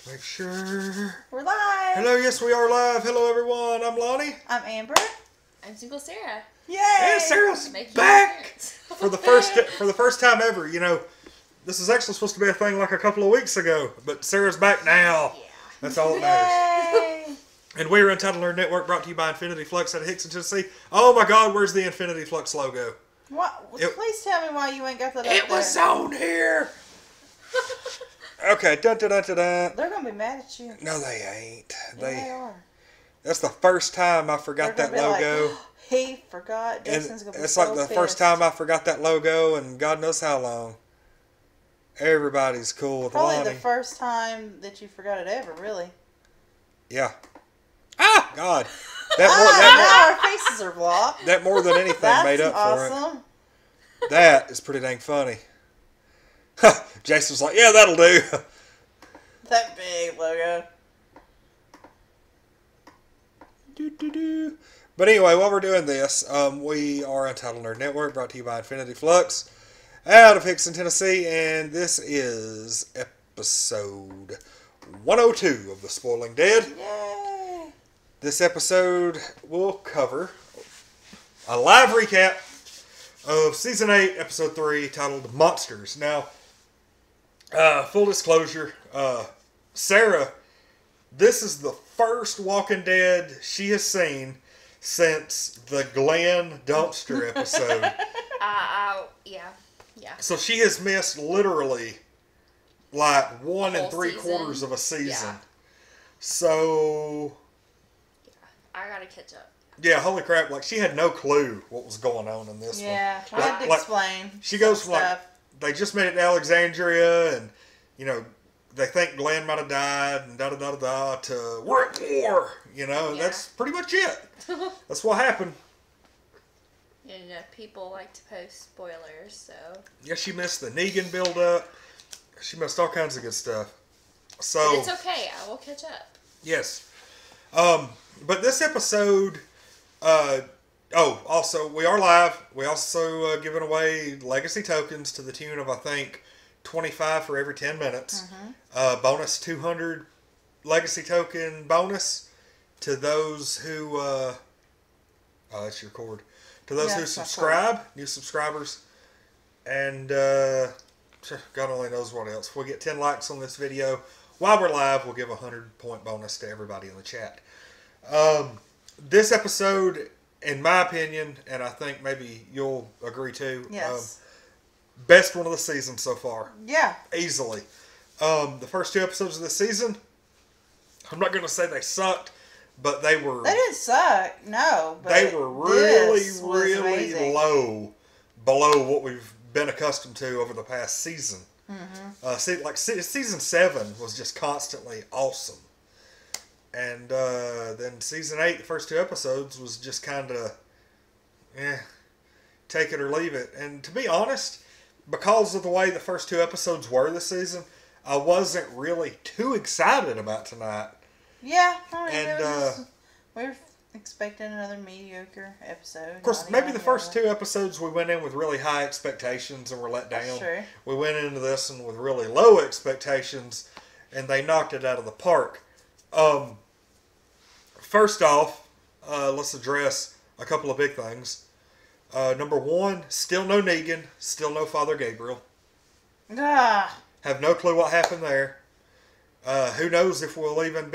Make sure. We're live. Hello, yes, we are live. Hello, everyone. I'm Lonnie. I'm Amber. I'm single Sarah. Yay! And Sarah's back for the first time ever. You know, this is actually supposed to be a thing like a couple of weeks ago, but Sarah's back now. Yeah. That's all that matters. Yay! And we're Untitled Nerd Network, brought to you by Infinity Flux out of Hickson, Tennessee. Oh my God, where's the Infinity Flux logo? What? Please tell me why you ain't got that. It was on here. Okay, dun dun dun dun dun. They're gonna be mad at you. No, they ain't. They are. That's the first time I forgot that logo. Like, he forgot. Jason's gonna be it's so like the first time I forgot that logo, and God knows how long. Everybody's cool with Probably Lonnie. the first time that you forgot it ever, really. Yeah. Ah, God. Now our faces are blocked. That more than anything That's made up awesome. for it. That is pretty dang funny. Jason's like, yeah, that'll do. That big logo. But anyway, while we're doing this, we are Untitled Nerd Network, brought to you by Infinity Flux, out of Hickson, Tennessee, and this is episode 102 of The Spoiling Dead. Yay! This episode will cover a live recap of Season 8, Episode 3, titled Monsters. Now, full disclosure, Sarah, this is the first Walking Dead she has seen since the Glenn dumpster episode. Yeah. So she has missed literally like 1 3/4 season. of a season. Yeah. So, I gotta catch up. yeah, holy crap, like she had no clue what was going on in this one. Yeah, I had to explain. She goes from stuff. like, they just made it to Alexandria, and, you know, they think Glenn might have died, and da-da-da-da-da, to we're at war, you know, and Yeah. that's pretty much it. That's what happened. And people like to post spoilers, so. Yeah, she missed the Negan build-up. She missed all kinds of good stuff. So, But it's okay, I will catch up. yes. But this episode, also, we are live. We also giving away legacy tokens to the tune of, I think, 25 for every 10 minutes. Bonus 200 legacy token bonus to those who, that's your cord. To those Yeah, who that's my subscribe, new subscribers. And, God only knows what else. If we get 10 likes on this video while we're live, we'll give a 100-point bonus to everybody in the chat. This episode, in my opinion, and I think maybe you'll agree too, Yes. best one of the season so far. Yeah. Easily. The first 2 episodes of the season, I'm not going to say they sucked, but they were... They didn't suck, no. But they were really, this was really amazing. low below what we've been accustomed to over the past season. Season 7 was just constantly awesome. And then Season 8, the first 2 episodes, was just kind of, take it or leave it. And to be honest, because of the way the first 2 episodes were this season, I wasn't really too excited about tonight. Yeah, I mean, And, we were expecting another mediocre episode. Of course, maybe the first 2 episodes we went in with really high expectations and were let down. Sure. We went into this one with really low expectations, and they knocked it out of the park. First off, let's address a couple of big things. Number 1, still no Negan, still no Father Gabriel. Ah, Have no clue what happened there. Who knows if we'll even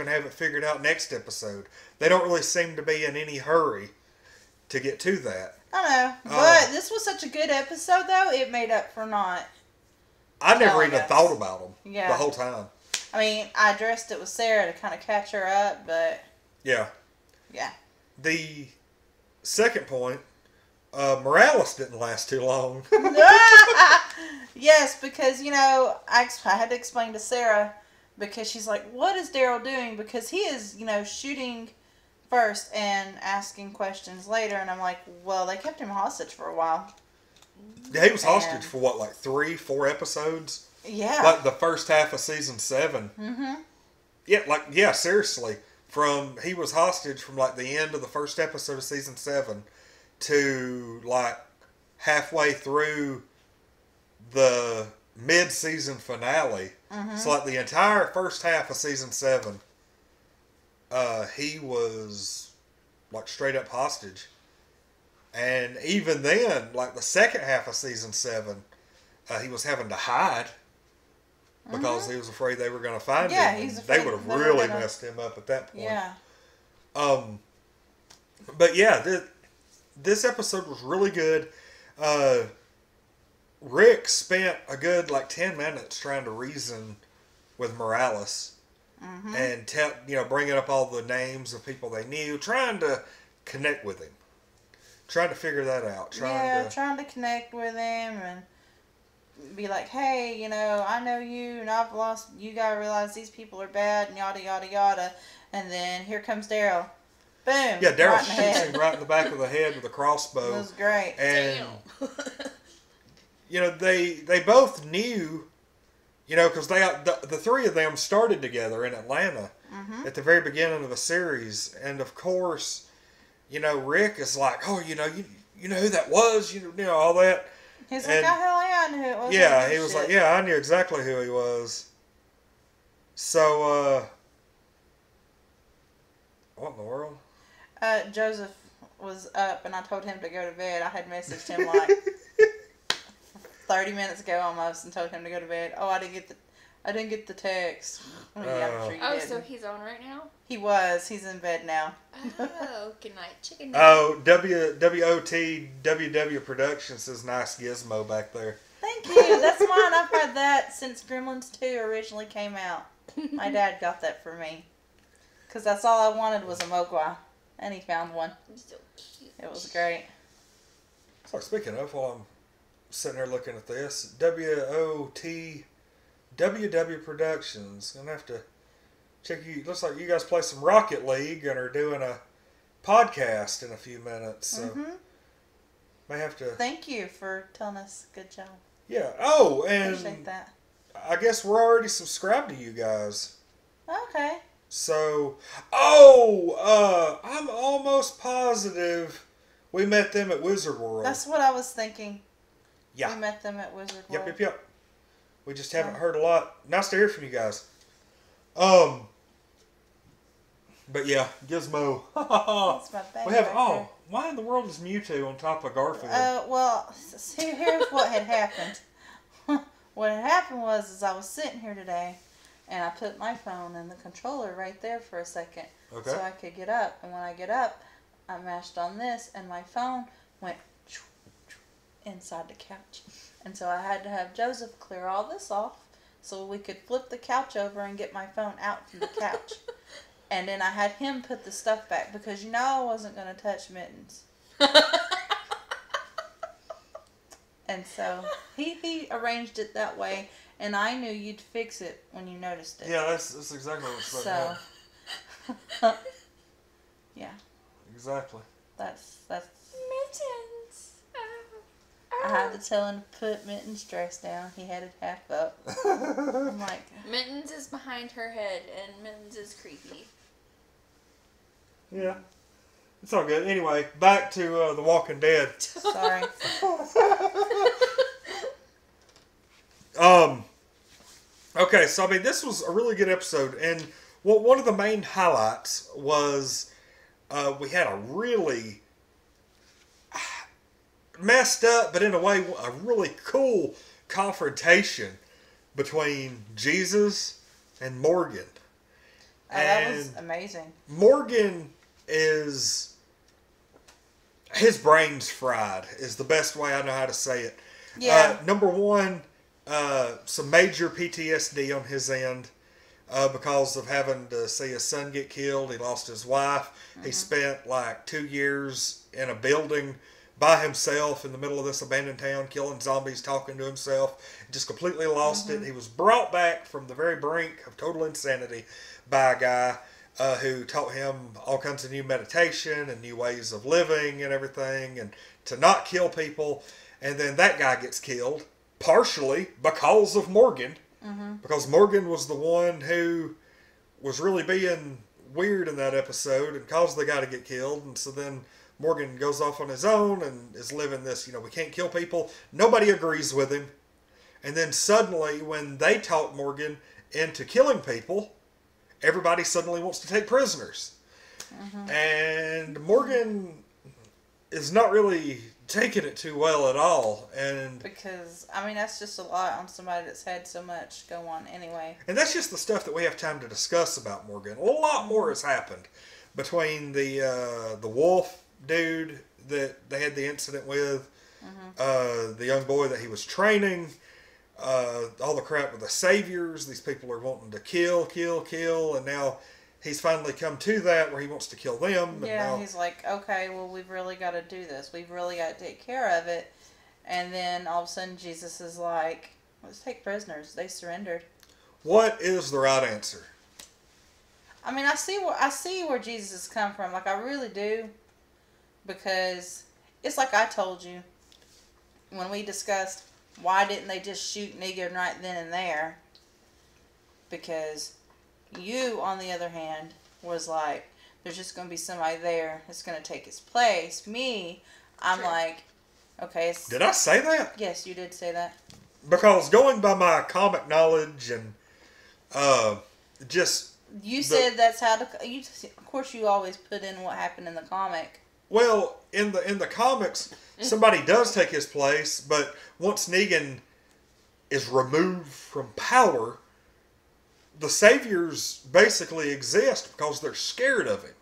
have it figured out next episode. They don't really seem to be in any hurry to get to that. I know. But this was such a good episode, though, it made up for not. I never telling even us. thought about them Yeah. the whole time. I mean, I addressed it with Sarah to kind of catch her up, but Yeah. yeah. The second point, Morales didn't last too long. Yes, because, I had to explain to Sarah, because she's like, what is Daryl doing? Because he is, shooting first and asking questions later. And I'm like, well, they kept him hostage for a while. Yeah, he was hostage for what, like 3-4 episodes? Yeah. Like the first half of season 7. Mm-hmm. Yeah, seriously. He was hostage from like the end of the first episode of season 7 to like halfway through the mid-season finale. So like the entire first half of season 7, he was like straight up hostage. And even then, like the second half of season 7, he was having to hide because he was afraid they were going to find him. He's And afraid they would have they were really gonna- messed him up at that point. Yeah. But yeah, this episode was really good. Rick spent a good like 10 minutes trying to reason with Morales and bringing up all the names of people they knew, trying to connect with him, trying to figure that out. Trying to connect with him and be like, hey, I know you and I've lost. You gotta realize these people are bad and yada yada yada. And then here comes Daryl. Boom. Yeah, Daryl right in the shoots head. him right in the back of the head with a crossbow. It was great. And they both knew, because the three of them started together in Atlanta at the very beginning of the series, and of course, Rick is like, oh, you know who that was, all that. He's like, oh hell yeah, I knew who it was. Yeah, he was like, yeah, I knew exactly who he was. So, what in the world? Joseph was up, and I told him to go to bed. I had messaged him like 30 minutes ago almost, and told him to go to bed. Oh, I didn't get the text. Oh, yeah, I'm sure you didn't. So he's on right now? He was. He's in bed now. Oh, good night, chicken. Oh, WOTWW Productions says nice gizmo back there. Thank you. That's mine. I've had that since Gremlins 2 originally came out. My dad got that for me. Because that's all I wanted was a Mogwai. And he found one. So cute. It was great. So speaking of, while I'm sitting here looking at this, WOTWW Productions. Gonna have to check you. Looks like you guys play some Rocket League and are doing a podcast in a few minutes. So may have to. Thank you for telling us. Good job. Yeah. Oh, and Appreciate that. I guess we're already subscribed to you guys. Okay. So, I'm almost positive we met them at Wizard World. That's what I was thinking. Yeah. We met them at Wizard World. Yep. We just haven't heard a lot. Nice to hear from you guys. But yeah, Gizmo. That's my baby. We have. right there. Why in the world is Mewtwo on top of Garfield? Well, here's what had happened. What had happened was I was sitting here today, and I put my phone and the controller right there for a second, Okay. so I could get up. And when I get up, I mashed on this, and my phone went inside the couch. And so I had to have Joseph clear all this off so we could flip the couch over and get my phone out from the couch. And then I had him put the stuff back because I wasn't going to touch Mittens. And so he arranged it that way, and I knew you'd fix it when you noticed it. Yeah, that's exactly what's going on. So, yeah, Exactly. that's. Mittens. I had to tell him to put Mittens' dress down. He had it half up. I'm like, Mittens is behind her head, and Mittens is creepy. Yeah. It's all good. Anyway, back to The Walking Dead. sorry. Okay, so I mean, this was a really good episode, and one of the main highlights was we had a really messed up, but in a way, a really cool confrontation between Jesus and Morgan. That was amazing. Morgan is, his brain's fried, is the best way I know how to say it. Yeah. Number one, some major PTSD on his end because of having to see his son get killed. He lost his wife. He spent like 2 years in a building by himself in the middle of this abandoned town, killing zombies, talking to himself. Just completely lost it. He was brought back from the very brink of total insanity by a guy who taught him all kinds of new meditation and new ways of living and everything, and to not kill people. And then that guy gets killed, partially because of Morgan, because Morgan was the one who was really being weird in that episode and caused the guy to get killed. And so then Morgan goes off on his own and is living this, we can't kill people. Nobody agrees with him. And then suddenly, when they talk Morgan into killing people, everybody suddenly wants to take prisoners. And Morgan is not really taking it too well at all. And Because, I mean, that's just a lot on somebody that's had so much go on anyway. And that's just the stuff that we have time to discuss about Morgan. A lot more has happened between the wolf dude that they had the incident with, the young boy that he was training, all the crap with the saviors. These people are wanting to kill, and now he's finally come to that where he wants to kill them. And Yeah, now, he's like, okay, well, we've really got to do this. We've really got to take care of it. And then all of a sudden, Jesus is like, let's take prisoners. They surrendered. what is the right answer? I mean, I see where Jesus has come from. Like, I really do. Because it's like I told you when we discussed why didn't they just shoot Negan right then and there. Because you, on the other hand, was like, there's just going to be somebody there that's going to take his place. Me, I'm like, okay. Did I say that? Yes, you did say that. Because going by my comic knowledge and just... You said that's how of course you always put in what happened in the comic. Well, in the comics, somebody does take his place, but once Negan is removed from power, the saviors basically exist because they're scared of him.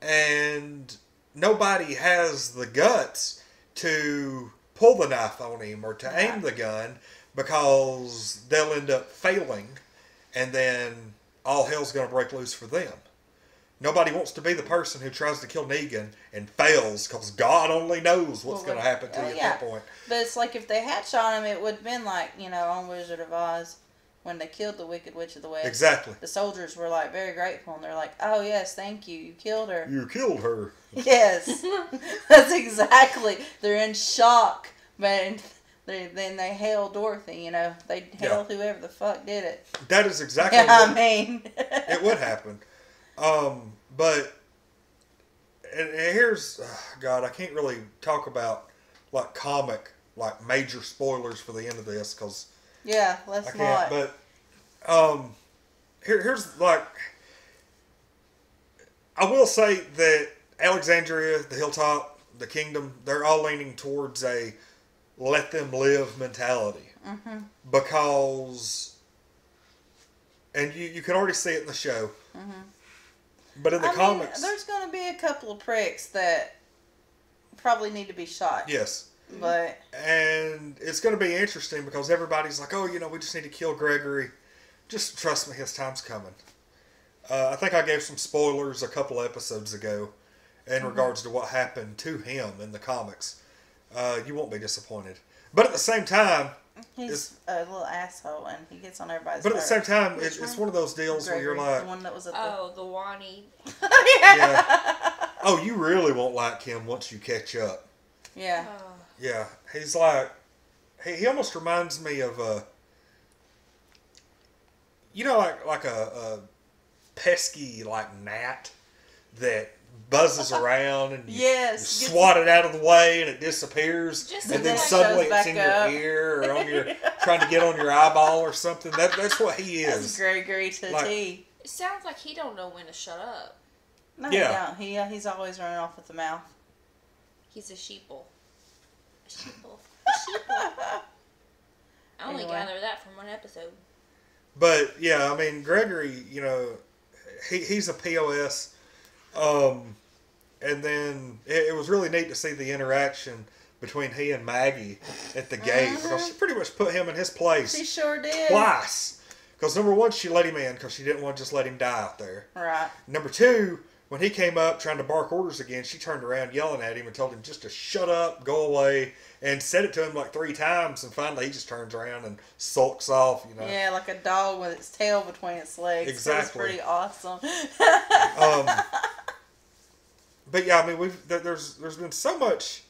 And nobody has the guts to pull the knife on him or to aim the gun because they'll end up failing, and then all hell's going to break loose for them. Nobody wants to be the person who tries to kill Negan and fails because God only knows what's going to happen to you at that point. But it's like if they had shot him, it would have been like, on Wizard of Oz when they killed the Wicked Witch of the West. Exactly. The soldiers were like very grateful and they're like, oh yes, thank you. You killed her. You killed her. Yes. That's exactly. They're in shock. But then they hail Dorothy, They hail whoever the fuck did it. That is exactly what I mean. It would happen. But and here's God, I can't really talk about like major spoilers for the end of this because let's I can't. not. But here's like I will say that Alexandria, the Hilltop, the Kingdom, they're all leaning towards a let them live mentality because, and you can already see it in the show. But in the comics... there's going to be a couple of pricks that probably need to be shot. Yes. But... And it's going to be interesting because everybody's like, oh, we just need to kill Gregory. Just trust me, his time's coming. I think I gave some spoilers a couple episodes ago in regards to what happened to him in the comics. You won't be disappointed. But at the same time... He's a little asshole, and he gets on everybody's But at the same time, Which it's one of those deals where you're like... The one that was at the Lonnie. Yeah. Oh, you really won't like him once you catch up. Yeah. Yeah. He's like... He almost reminds me of a... like a pesky, gnat that buzzes around and you swat it out of the way and it disappears, and then suddenly it's in your ear or on your trying to get on your eyeball or something. That's what he is. That's Gregory to a T. It sounds like he don't know when to shut up. No, he don't. He's always running off with the mouth. He's a sheeple. A sheeple. I only gathered that from one episode. But yeah, I mean Gregory, he's a POS. And then it was really neat to see the interaction between he and Maggie at the gate because she pretty much put him in his place. She sure did. Twice. Because number one, she let him in because she didn't want to just let him die out there. Right. Number two, when he came up trying to bark orders again, she turned around yelling at him and told him just to shut up, go away, and said it to him like 3 times. And finally, he just turns around and sulks off. Yeah, like a dog with its tail between its legs. Exactly. It was pretty awesome. But yeah, I mean, there's been so much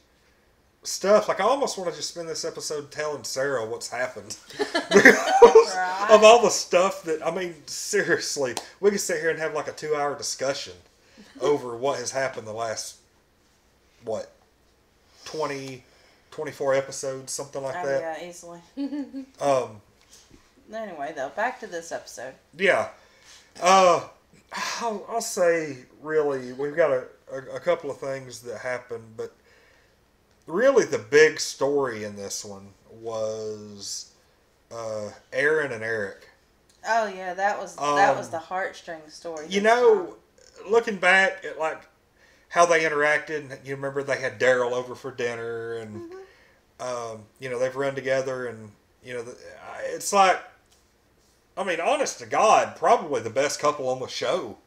stuff. Like I almost want to just spend this episode telling Sarah what's happened because of all the stuff that. I mean, seriously, we could sit here and have like a 2-hour discussion over what has happened the last 20 24 episodes, something like that. Yeah, easily. Anyway, though, back to this episode. Yeah. I'll say, really, we've got a couple of things that happened, but really the big story in this one was Aaron and Eric. Oh yeah, that was the heartstring story. You know, looking back at like how they interacted, you remember they had Daryl over for dinner, and you know, they've run together, and you know, it's like, I mean, honest to God, probably the best couple on the show.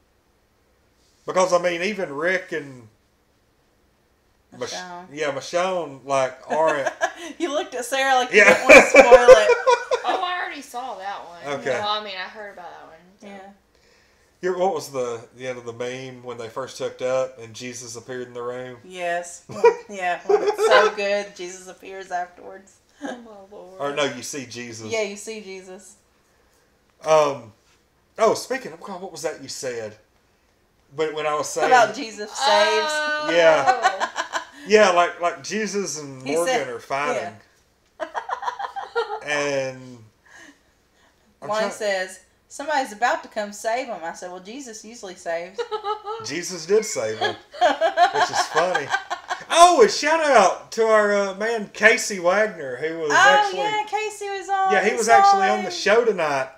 Because I mean, even Rick and Michonne, like, aren't. You looked at Sarah like you didn't want to spoil it. Oh, I already saw that one. Okay. Well, I mean, I heard about that one. So. Yeah. What was the end of the meme when they first hooked up and Jesus appeared in the room? Yes. Yeah. It's so good. Jesus appears afterwards. Oh my Lord. Or no, you see Jesus. Yeah, you see Jesus. Oh, speaking of, God, what was that you said? But when I was saying About Jesus saves. Yeah. Yeah, like Jesus and Morgan are fighting. Yeah. And Lonnie says, somebody's about to come save him. I said, well, Jesus usually saves. Jesus did save him, which is funny. Oh, and shout out to our man Casey Wagner, who was Casey was on. Yeah, he was actually on the show tonight.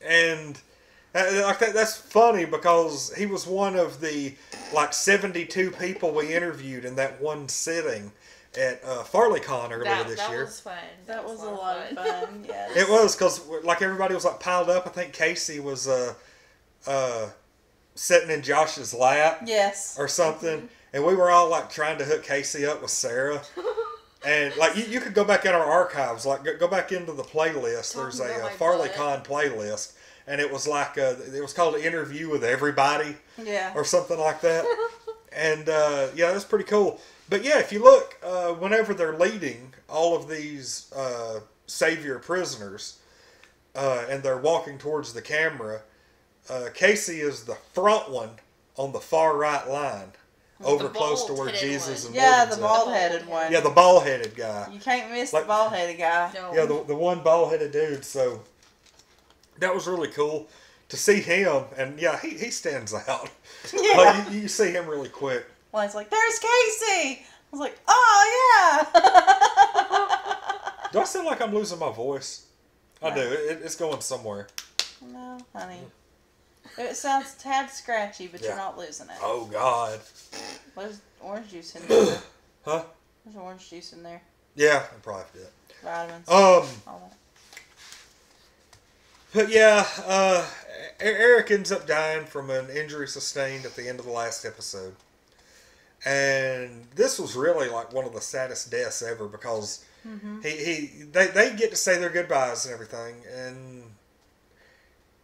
And like that's funny because he was one of the like 72 people we interviewed in that one sitting at FarleyCon earlier this year. That was fun. That was a lot of fun. Yes. It was because like everybody was like piled up. I think Casey was sitting in Josh's lap. Yes. Or something. Mm-hmm. And we were all like trying to hook Casey up with Sarah. And like you could go back in our archives, like go back into the playlist. There's a FarleyCon playlist, and it was like it was called Interview with Everybody, or something like that. And yeah, that's pretty cool. But yeah, if you look, whenever they're leading all of these Savior prisoners, and they're walking towards the camera, Casey is the front one on the far right line. Over close to where Jesus and Morgan's the bald-headed one. Yeah, the bald-headed guy. You can't miss the bald-headed guy. No. Yeah, the one bald-headed dude. So that was really cool to see him, and yeah, he stands out. Yeah. Like, you see him really quick. Well, it's like, there's Casey. I was like, oh yeah. Do I sound like I'm losing my voice? I do. It's going somewhere. No, honey. It sounds a tad scratchy, but you're not losing it. Oh, God. There's orange juice in there. Huh? There's orange juice in there. Yeah, I probably did. Vitamins. All that. But yeah, Eric ends up dying from an injury sustained at the end of the last episode. And this was really like one of the saddest deaths ever because they get to say their goodbyes and everything, and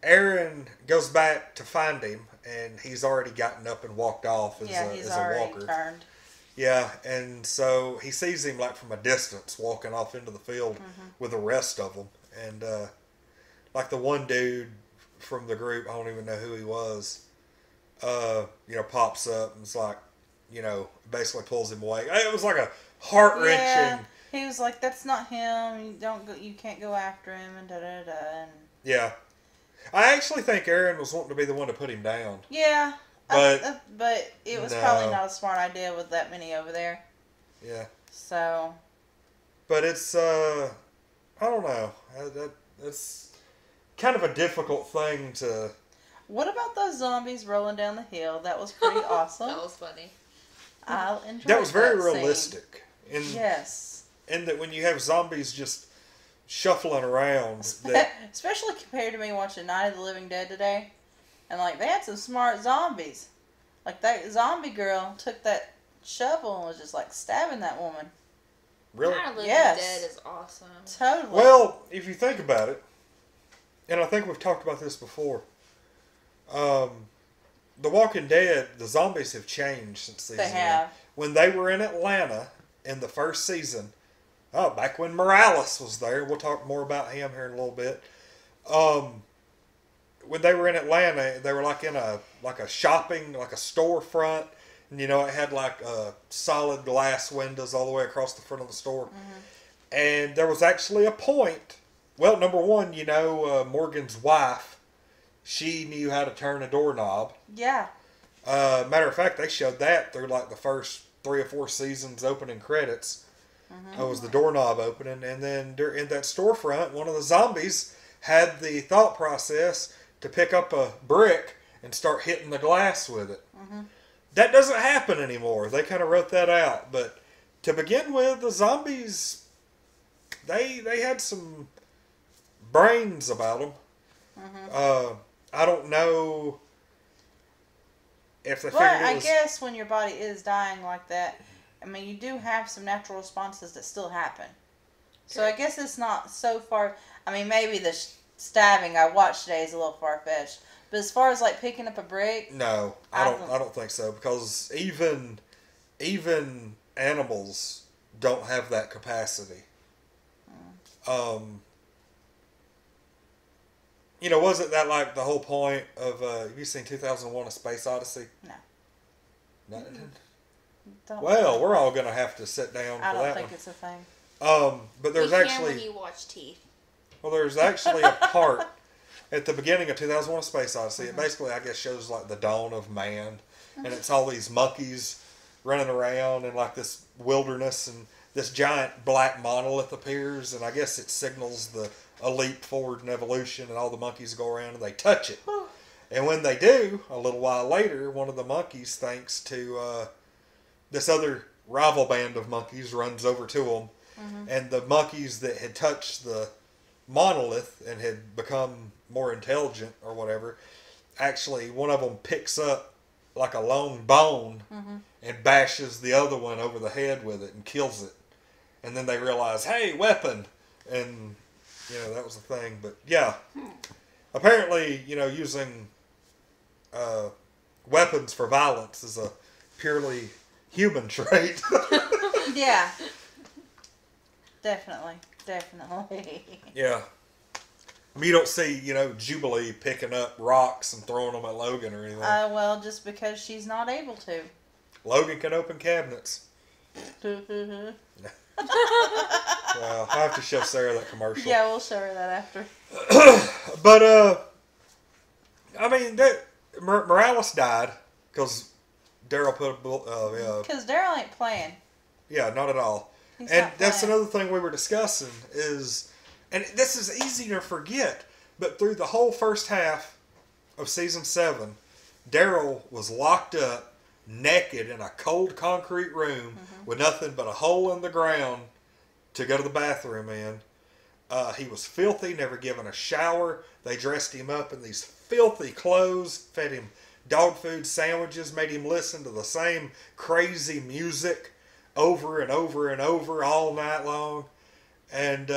Aaron goes back to find him, and he's already gotten up and walked off as a walker. Turned. Yeah, and so he sees him like from a distance walking off into the field with the rest of them. And like the one dude from the group, I don't even know who he was, pops up and it's like, basically pulls him away. It was like a heart-wrenching. Yeah, he was like, that's not him. You can't go after him, and da-da-da. And yeah. I actually think Aaron was wanting to be the one to put him down. Yeah. But it was probably not a smart idea with that many over there. Yeah. So. But it's, I don't know. That's kind of a difficult thing to... What about those zombies rolling down the hill? That was pretty awesome. That was funny. I enjoyed that was very scene. realistic. Yes. And that when you have zombies just shuffling around. Especially compared to me watching Night of the Living Dead today. And, like, they had some smart zombies. Like, that zombie girl took that shovel and was just, like, stabbing that woman. Really? Night of the Living Dead is awesome. Totally. Well, if you think about it, and I think we've talked about this before, The Walking Dead, the zombies have changed since season They have. When they were in Atlanta in the first season, back when Morales was there, we'll talk more about him here in a little bit. When they were in Atlanta, they were like in a storefront, And, you know, it had like solid glass windows all the way across the front of the store. And there was actually a point. Well, number one, you know, Morgan's wife, she knew how to turn a doorknob. Yeah. Matter of fact, they showed that through like the first 3 or 4 seasons opening credits. It was the doorknob opening. And then in that storefront, one of the zombies had the thought process to pick up a brick and start hitting the glass with it. That doesn't happen anymore. They kind of wrote that out. But to begin with, the zombies, they had some brains about them. I don't know if they figured it was... I guess when your body is dying like that, I mean, you do have some natural responses that still happen. So I guess it's not so far... I mean, maybe the stabbing I watched today is a little far-fetched. But as far as, like, picking up a brick... No, I don't think so. Because even animals don't have that capacity. You know, wasn't that like the whole point of, have you seen 2001 A Space Odyssey? No. Well, we're all going to have to sit down for that one. I don't think it's a thing. But there's actually... when you watch Teeth. Well, there's actually a part at the beginning of 2001 A Space Odyssey. It basically, I guess, shows like the dawn of man. And it's all these monkeys running around in like this wilderness, and this giant black monolith appears, and I guess it signals a leap forward in evolution, and all the monkeys go around and they touch it. And when they do, a little while later, one of the monkeys, thanks to this other rival band of monkeys, runs over to them. And the monkeys that had touched the monolith and had become more intelligent or whatever, actually one of them picks up like a long bone and bashes the other one over the head with it and kills it. And then they realize, hey, weapon! And, you know, that was the thing. But, yeah. Apparently, you know, using weapons for violence is a purely human trait. Yeah. Definitely. Yeah. I mean, you don't see, you know, Jubilee picking up rocks and throwing them at Logan or anything. Well, just because she's not able to. Logan can open cabinets. Well, I'll have to show Sarah that commercial. Yeah, we'll show her that after. But, I mean, Morales died because Daryl put a... Because Daryl ain't playing. Yeah, not at all. He's and not that's playing. another thing we were discussing is... And this is easy to forget, but through the whole first half of Season 7, Daryl was locked up, naked in a cold concrete room with nothing but a hole in the ground to go to the bathroom in. He was filthy, never given a shower. They dressed him up in these filthy clothes, fed him dog food sandwiches, made him listen to the same crazy music over and over and over all night long. And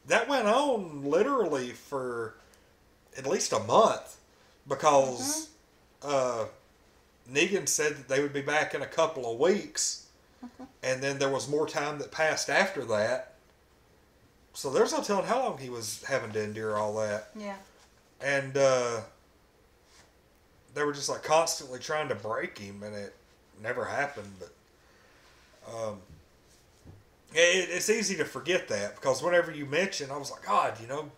that went on literally for at least a month because Negan said that they would be back in a couple of weeks. And then there was more time that passed after that. So there's no telling how long he was having to endure all that. Yeah. And they were just like constantly trying to break him, and it never happened. But it's easy to forget that because whenever you mention, I was like, God, you know,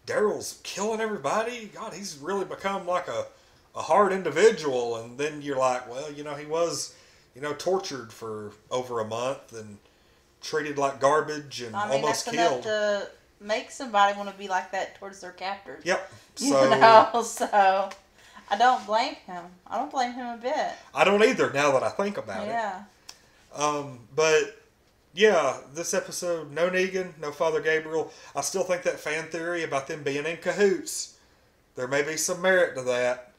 Daryl's killing everybody. God, he's really become like a hard individual. And then you're like, well, you know, he was, you know, tortured for over a month and treated like garbage and almost that's killed. enough to make somebody want to be like that towards their captors. Yep. So, You know, so I don't blame him. I don't blame him a bit. I don't either now that I think about it. Yeah. But yeah, this episode, no Negan, no Father Gabriel. I still think that fan theory about them being in cahoots, there may be some merit to that.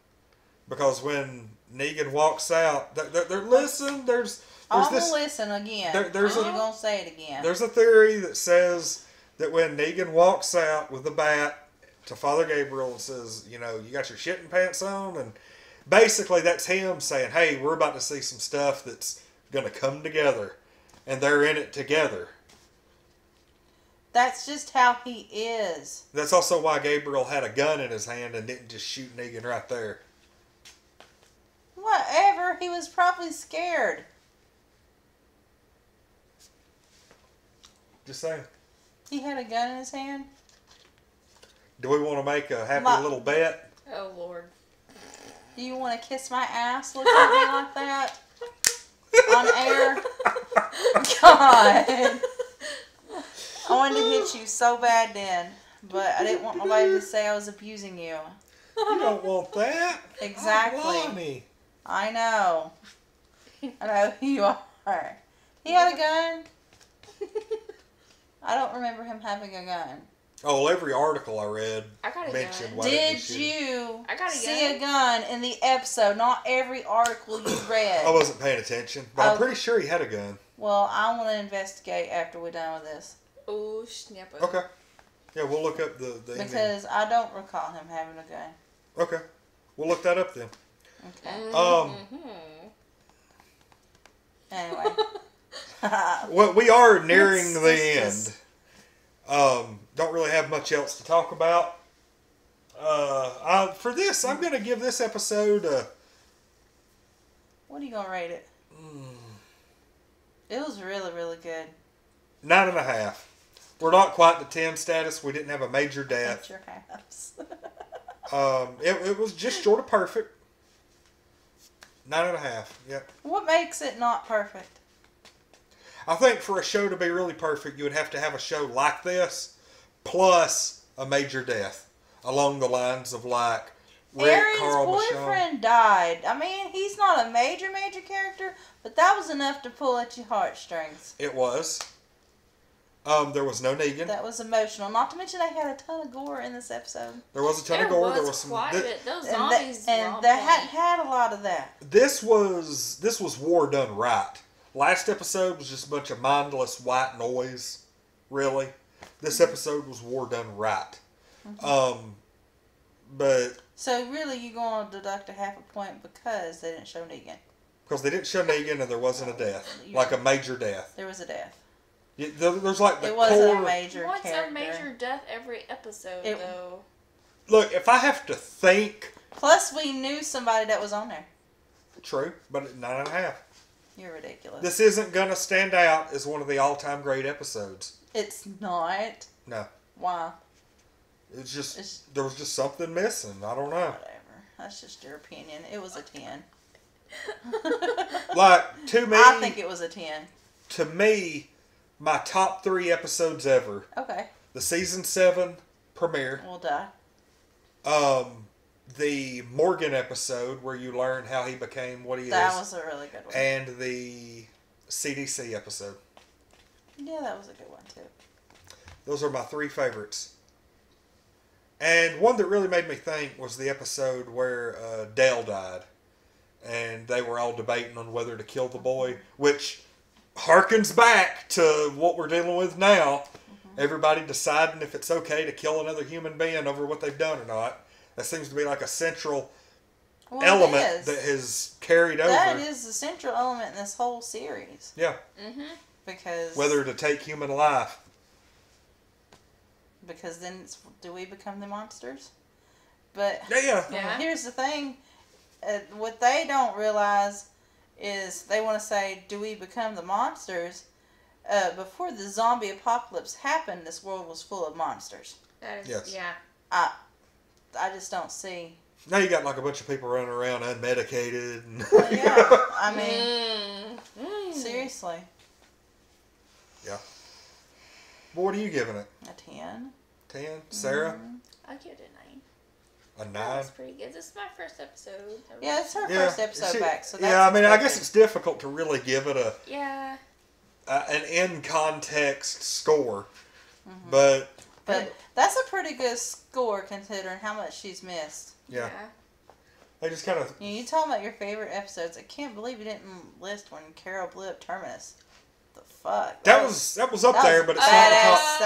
Because when Negan walks out, listen, there's I'm this... going to listen again. I'm going to say it again. There's a theory that says that when Negan walks out with the bat to Father Gabriel and says, you know, you got your shitting pants on, and basically that's him saying, hey, we're about to see some stuff that's going to come together. And they're in it together. That's just how he is. That's also why Gabriel had a gun in his hand and didn't just shoot Negan right there. Whatever. He was probably scared. Just saying. He had a gun in his hand. Do we want to make a happy little bet? Oh, Lord. Do you want to kiss my ass looking at me like that? On air? God. I wanted to hit you so bad then, but I didn't want nobody to say I was abusing you. You don't want that. Exactly. Oh, Lonnie. I know. I know who you are. He had a gun. I don't remember him having a gun. Oh, every article I read I got a mentioned gun. why Did you I got a see a gun in the episode? Not every article you read. I wasn't paying attention, but I'm Oh. pretty sure he had a gun. Well, I want to investigate after we're done with this. Oh, snapper. Okay. Yeah, we'll look up the ending. Because I don't recall him having a gun. Okay. We'll look that up then. Okay. Mm-hmm. Anyway. Well, we are nearing the Let's- end. Don't really have much else to talk about. For this, I'm going to give this episode a... What are you going to rate it? It was really, really good. 9.5. We're not quite the 10 status. We didn't have a major death. At your house. It was just short of perfect. 9.5. Yep. What makes it not perfect? I think for a show to be really perfect, you would have to have a show like this, plus a major death, along the lines of like Rick, Erin's Carl, Michonne. boyfriend died. I mean, he's not a major character, but that was enough to pull at your heartstrings. It was. There was no Negan. That was emotional. Not to mention they had a ton of gore in this episode. There was a ton There of gore. was There was some. quite a bit. Those And zombies they were on hadn't point. had a lot of that. This was war done right. Last episode was just a bunch of mindless white noise. Really, this episode was war done right. But So really, you're going to deduct a half a point because they didn't show Negan. because they didn't show Negan and there wasn't a death, like a major death. There was a death. There's like the It wasn't core. a major What's character. a major death every episode, though? Look, if I have to think, Plus, we knew somebody that was on there. true, but 9.5. You're ridiculous. This isn't gonna stand out as one of the all-time great episodes. It's not. No, Why? it's just there was just something missing. I don't know. Whatever. That's just your opinion. It was a 10. Like to me, I think it was a 10. to me, my top 3 episodes ever: Okay. the season 7 premiere, We'll die. the Morgan episode where you learn how he became what he That is, was a really good one. and the CDC episode. Yeah, that was a good one, too. Those are my 3 favorites. And one that really made me think was the episode where Dale died. And they were all debating on whether to kill the boy, which harkens back to what we're dealing with now. Everybody deciding if it's okay to kill another human being over what they've done or not. That seems to be like a central element that has carried over. That is the central element in this whole series. Yeah. Because Whether to take human life. Because then do we become the monsters? But Yeah. here's the thing. What they don't realize is they want to say, do we become the monsters? Before the zombie apocalypse happened, this world was full of monsters. That is, Yes. yeah. I just don't see. Now you got like a bunch of people running around unmedicated. And Well, yeah, I mean, seriously, Yeah. But what are you giving it? a 10. 10? Sarah? I'll give it a 9. A 9? That's pretty good. This is my first episode. Yeah, it's her first episode See, back, so that's yeah, I mean, I expected. guess it's difficult to really give it Yeah. an in context score, but But that's a pretty good score considering how much she's missed. yeah, they just kind of You talking about your favorite episodes? I can't believe you didn't list when Carol blew up Terminus. The fuck? that was up that there, was but it's not the top. badass.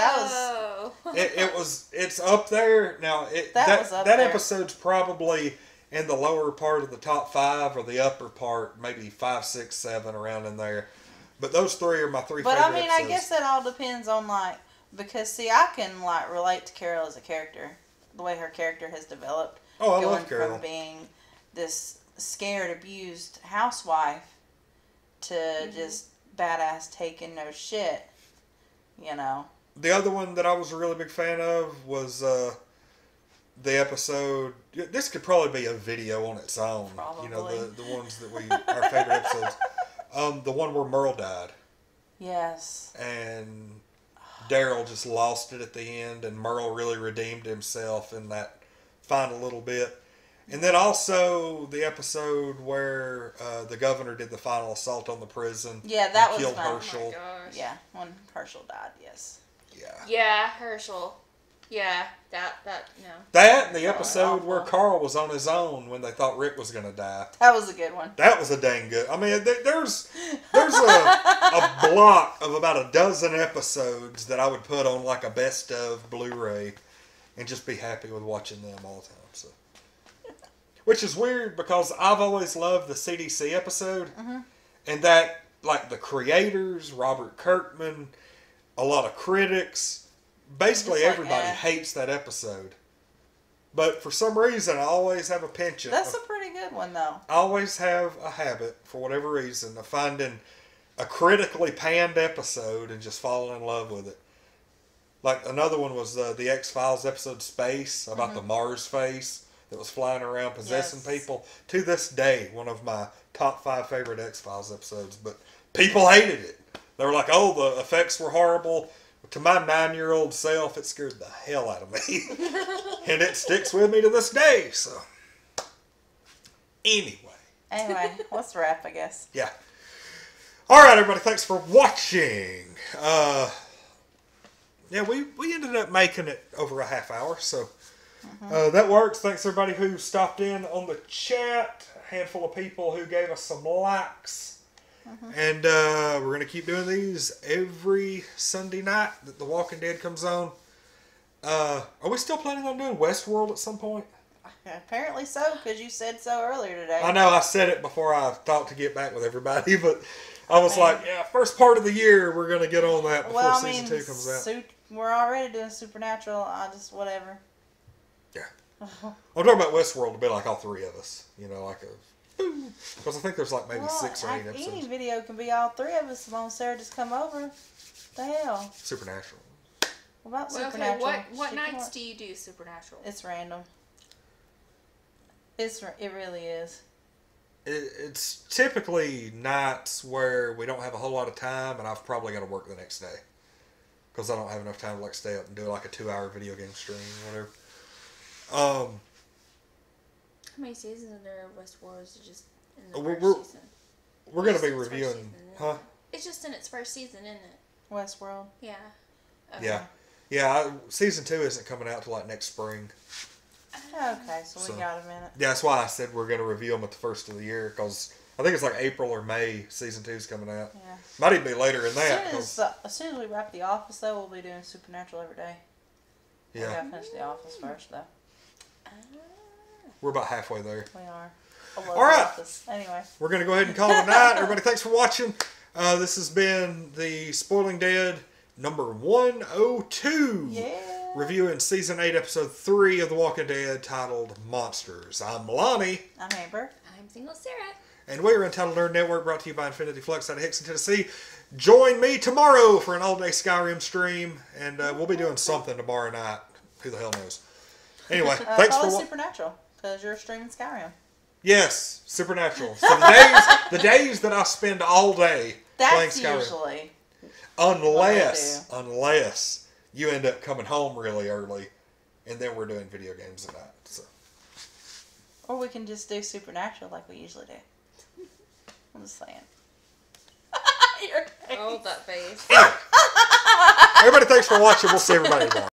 That was It's up there now. That was up that there. episode's probably in the lower part of the top 5 or the upper part, maybe 5, 6, 7 around in there. But those 3 are my 3 But favorite I mean, episodes. I guess that all depends on because see, I can relate to Carol as a character, the way her character has developed. Oh, I going love Carol. from being this scared, abused housewife to just badass taking no shit. You know. The other one that I was a really big fan of was the episode. This could probably be a video on its own. Probably. You know, the ones that our favorite episodes. The one where Merle died. Yes. And Daryl just lost it at the end, and Merle really redeemed himself in that final little bit. And then also the episode where the governor did the final assault on the prison. Yeah, that was killed fun. Herschel. Oh my gosh. Yeah, when Herschel died, yes. Yeah. Yeah, Herschel. Yeah, that no. That and the episode awful. where Carl was on his own when they thought Rick was going to die. That was a good one. That was a dang good. I mean, there's a block of about a dozen episodes that I would put on like a best of Blu-ray and just be happy with watching them all the time. So, which is weird because I've always loved the CDC episode, and that like the creators, Robert Kirkman, a lot of critics, basically Just like, everybody hates that episode. But for some reason, I always have a penchant. That's a pretty good one, though. I always have a habit, for whatever reason, of finding a critically panned episode and just falling in love with it. Like another one was the X-Files episode Space, about the Mars face that was flying around possessing Yes. people. To this day, one of my top 5 favorite X-Files episodes. But people hated it. They were like, oh, the effects were horrible. To my 9-year-old self, it scared the hell out of me. And it sticks with me to this day. So, Anyway, let's wrap, I guess. yeah. All right, everybody. Thanks for watching. Yeah, we ended up making it over a half hour. So, that works. Thanks, everybody who stopped in on the chat. A handful of people who gave us some likes. And we're going to keep doing these every Sunday night that The Walking Dead comes on. Are we still planning on doing Westworld at some point? Apparently so, because you said so earlier today. I know I said it before I thought to get back with everybody, but I was like, yeah, first part of the year we're going to get on that before season 2 comes out. We're already doing Supernatural. Whatever. Yeah. I'm talking about Westworld to be like all 3 of us. You know, like a... Because I think there's like maybe 6 or 8 Any episodes. video can be all 3 of us as long as Sarah just come over. The hell? Supernatural. What about Well, okay, Supernatural? what nights do you do Supernatural? It's random. It really is. It's typically nights where we don't have a whole lot of time, and I've probably got to work the next day because I don't have enough time to like stay up and do like a 2-hour video game stream or whatever. How many seasons are there of Westworld? Is it just in the We're- first season? We're going to be It's its first reviewing, season, isn't huh? it? It's just in its first season, isn't it? Westworld. Yeah. Yeah, yeah. Season 2 isn't coming out till like next spring. Okay, so So- we got a minute. Yeah, that's why I said we're going to review them at the first of the year because I think it's like April or May. Season 2 is coming out. Yeah. Might even be later than that. As soon as we wrap The Office, though, we'll be doing Supernatural every day. We Yeah, gotta finish The Office first, though. we're about halfway there. We are. I love All right. The Office. Anyway. We're going to go ahead and call it a night. Everybody, thanks for watching. This has been the Spoiling Dead number 102. Yeah. Reviewing Season 8, Episode 3 of The Walking Dead titled Monsters. I'm Lonnie. I'm Amber. I'm single Sarah. And we're Untitled Nerd Network, brought to you by Infinity Flux out of Hickson, Tennessee. Join me tomorrow for an all-day Skyrim stream. And we'll be doing something tomorrow night. Who the hell knows? Anyway, thanks for Probably watching. Supernatural, because you're streaming Skyrim. Yes, Supernatural. So the days that I spend all day playing That's Skyrim. usually. Unless you end up coming home really early, and then we're doing video games at night. So. Or we can just do Supernatural like we usually do. I'm just saying. Your face. Oh, that face. Everybody, thanks for watching. We'll see everybody tomorrow.